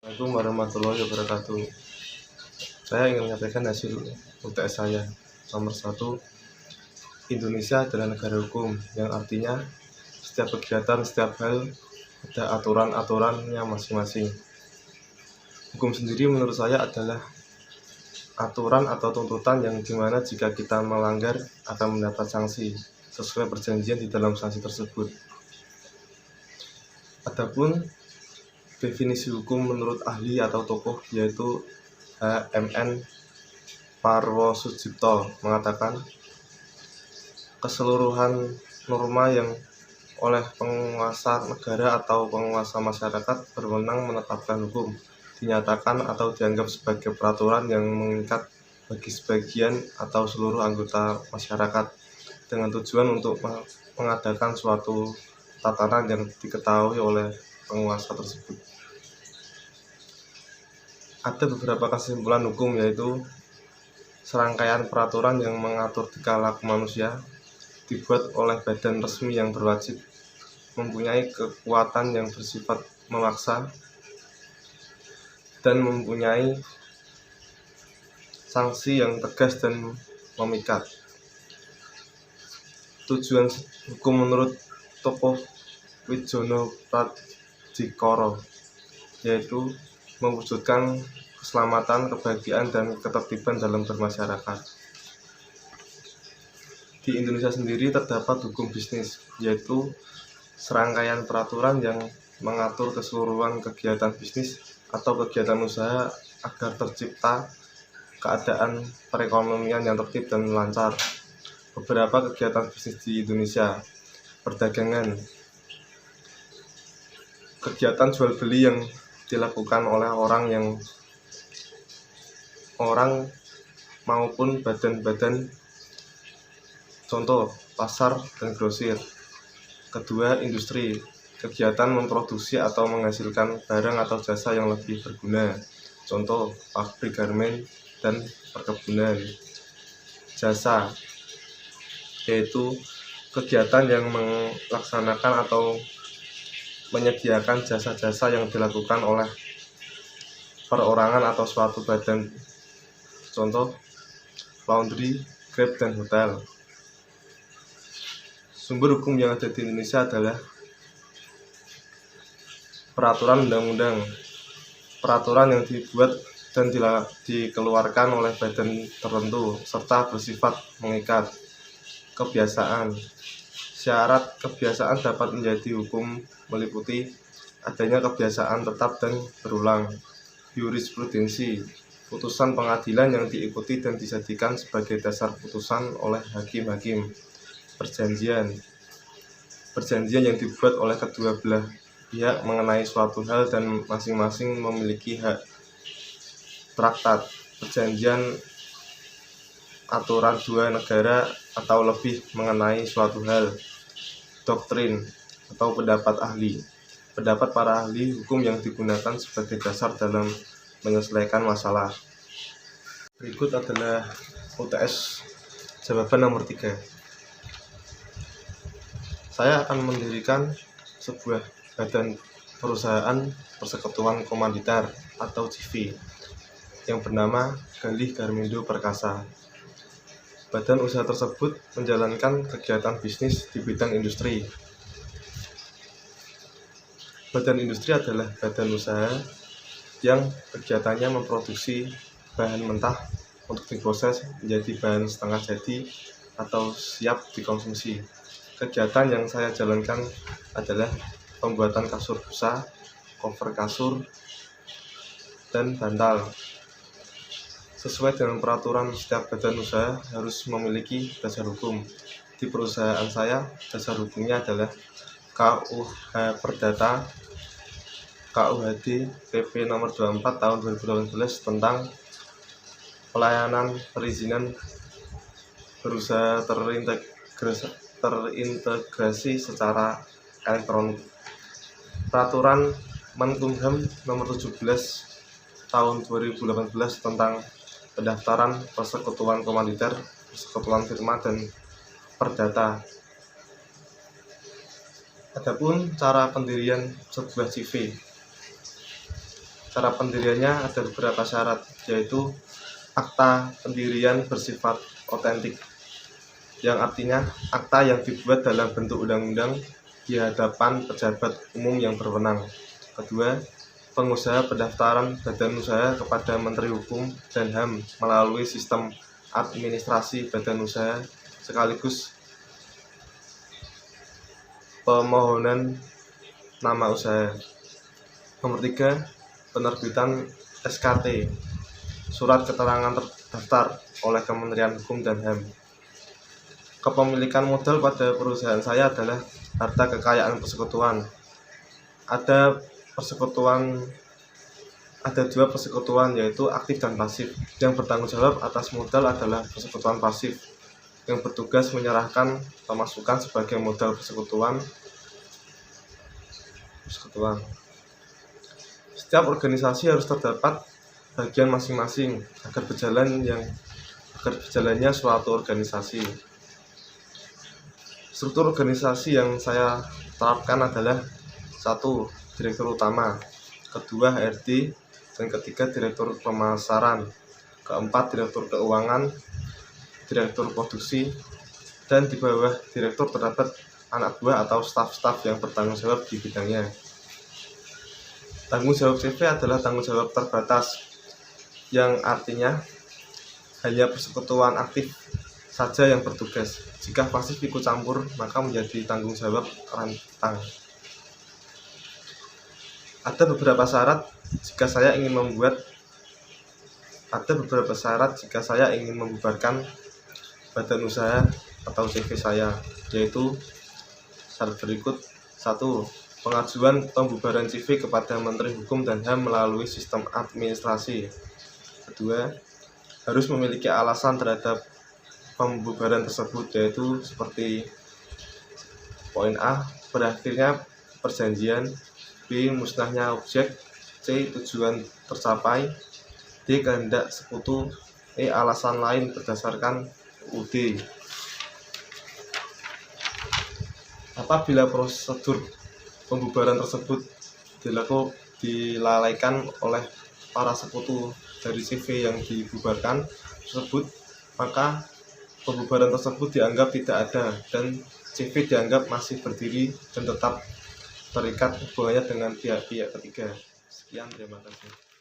Assalamualaikum warahmatullahi wabarakatuh. Saya ingin menyampaikan hasil UTS saya. Nomor 1, Indonesia adalah negara hukum, yang artinya setiap kegiatan, setiap hal ada aturan-aturannya masing-masing. Hukum sendiri menurut saya adalah aturan atau tuntutan yang dimana jika kita melanggar akan mendapat sanksi sesuai perjanjian di dalam sanksi tersebut. Adapun definisi hukum menurut ahli atau tokoh yaitu H.M.N. Parwosudipto mengatakan keseluruhan norma yang oleh penguasa negara atau penguasa masyarakat berwenang menetapkan hukum dinyatakan atau dianggap sebagai peraturan yang mengikat bagi sebagian atau seluruh anggota masyarakat dengan tujuan untuk mengadakan suatu tatanan yang diketahui oleh penguasa tersebut. Ada beberapa kesimpulan hukum, yaitu serangkaian peraturan yang mengatur tingkah laku manusia dibuat oleh badan resmi yang berwajib, mempunyai kekuatan yang bersifat memaksa, dan mempunyai sanksi yang tegas dan memikat. Tujuan hukum menurut tokoh Widjono Pradikara yaitu mewujudkan keselamatan, kebahagiaan, dan ketertiban dalam bermasyarakat. Di Indonesia sendiri terdapat hukum bisnis, yaitu serangkaian peraturan yang mengatur keseluruhan kegiatan bisnis atau kegiatan usaha agar tercipta keadaan perekonomian yang tertib dan lancar. Beberapa kegiatan bisnis di Indonesia: perdagangan, kegiatan jual beli yang dilakukan oleh orang maupun badan-badan, contoh pasar dan grosir. Kedua, industri, kegiatan memproduksi atau menghasilkan barang atau jasa yang lebih berguna, contoh pabrik garmen dan perkebunan. Jasa, yaitu kegiatan yang melaksanakan atau menyediakan jasa-jasa yang dilakukan oleh perorangan atau suatu badan, contoh laundry, grab, dan hotel. Sumber hukum yang ada di Indonesia adalah peraturan undang-undang, peraturan yang dibuat dan dikeluarkan oleh badan tertentu serta bersifat mengikat. Kebiasaan, syarat kebiasaan dapat menjadi hukum meliputi adanya kebiasaan tetap dan berulang. Jurisprudensi, putusan pengadilan yang diikuti dan dijadikan sebagai dasar putusan oleh hakim-hakim. Perjanjian yang dibuat oleh kedua belah pihak mengenai suatu hal dan masing-masing memiliki hak. Traktat, perjanjian aturan dua negara atau lebih mengenai suatu hal. Doktrin atau pendapat ahli, pendapat para ahli hukum yang digunakan sebagai dasar dalam menyelesaikan masalah. Berikut adalah UTS jawaban nomor 3. Saya akan mendirikan sebuah badan perusahaan persekutuan komanditer atau JV yang bernama Galih Garmindo Perkasa. Badan usaha tersebut menjalankan kegiatan bisnis di bidang industri. Badan industri adalah badan usaha yang kegiatannya memproduksi bahan mentah untuk diproses menjadi bahan setengah jadi atau siap dikonsumsi. Kegiatan yang saya jalankan adalah pembuatan kasur busa, cover kasur, dan bantal. Sesuai dengan peraturan, setiap badan usaha harus memiliki dasar hukum. Di perusahaan saya, dasar hukumnya adalah KUH Perdata, KUHD PP nomor 24 tahun 2018 tentang pelayanan perizinan berusaha terintegrasi secara elektronik. Peraturan Menkumham nomor 17 tahun 2018 tentang pendaftaran persekutuan komanditer, persekutuan firma, dan perdata. Adapun cara pendirian sebuah JV, cara pendiriannya ada beberapa syarat, yaitu akta pendirian bersifat otentik, yang artinya akta yang dibuat dalam bentuk undang-undang di hadapan pejabat umum yang berwenang. Kedua, pengusaha pendaftaran badan usaha kepada Menteri Hukum dan HAM melalui sistem administrasi badan usaha sekaligus pemohonan nama usaha. Nomor 3, penerbitan SKT, surat keterangan terdaftar oleh Kementerian Hukum dan HAM. Kepemilikan modal pada perusahaan saya adalah harta kekayaan persekutuan. Ada dua persekutuan, yaitu aktif dan pasif. Yang bertanggung jawab atas modal adalah persekutuan pasif, yang bertugas menyerahkan pemasukan sebagai modal persekutuan. Setiap organisasi harus terdapat bagian masing-masing agar berjalannya suatu organisasi. Struktur organisasi yang saya terapkan adalah 1. Direktur utama, kedua HRD, dan ketiga direktur pemasaran, keempat direktur keuangan, direktur produksi, dan di bawah direktur terdapat anak buah atau staf-staf yang bertanggung jawab di bidangnya. Tanggung jawab CV adalah tanggung jawab terbatas, yang artinya hanya persekutuan aktif saja yang bertugas. Jika pasif ikut campur, maka menjadi tanggung jawab rentang. Ada beberapa syarat jika saya ingin membubarkan badan usaha atau CV saya, yaitu syarat berikut. 1. Pengajuan pembubaran CV kepada Menteri Hukum dan HAM melalui sistem administrasi. Kedua, harus memiliki alasan terhadap pembubaran tersebut, yaitu seperti poin A, berakhirnya perjanjian, B, musnahnya objek, C, tujuan tercapai, D, kehendak sekutu, E, alasan lain berdasarkan UUD. Apabila prosedur pembubaran tersebut dilalaikan oleh para sekutu dari CV yang dibubarkan tersebut, maka pembubaran tersebut dianggap tidak ada dan CV dianggap masih berdiri dan tetap terikat hubungannya dengan pihak-pihak ketiga. Sekian, terima kasih.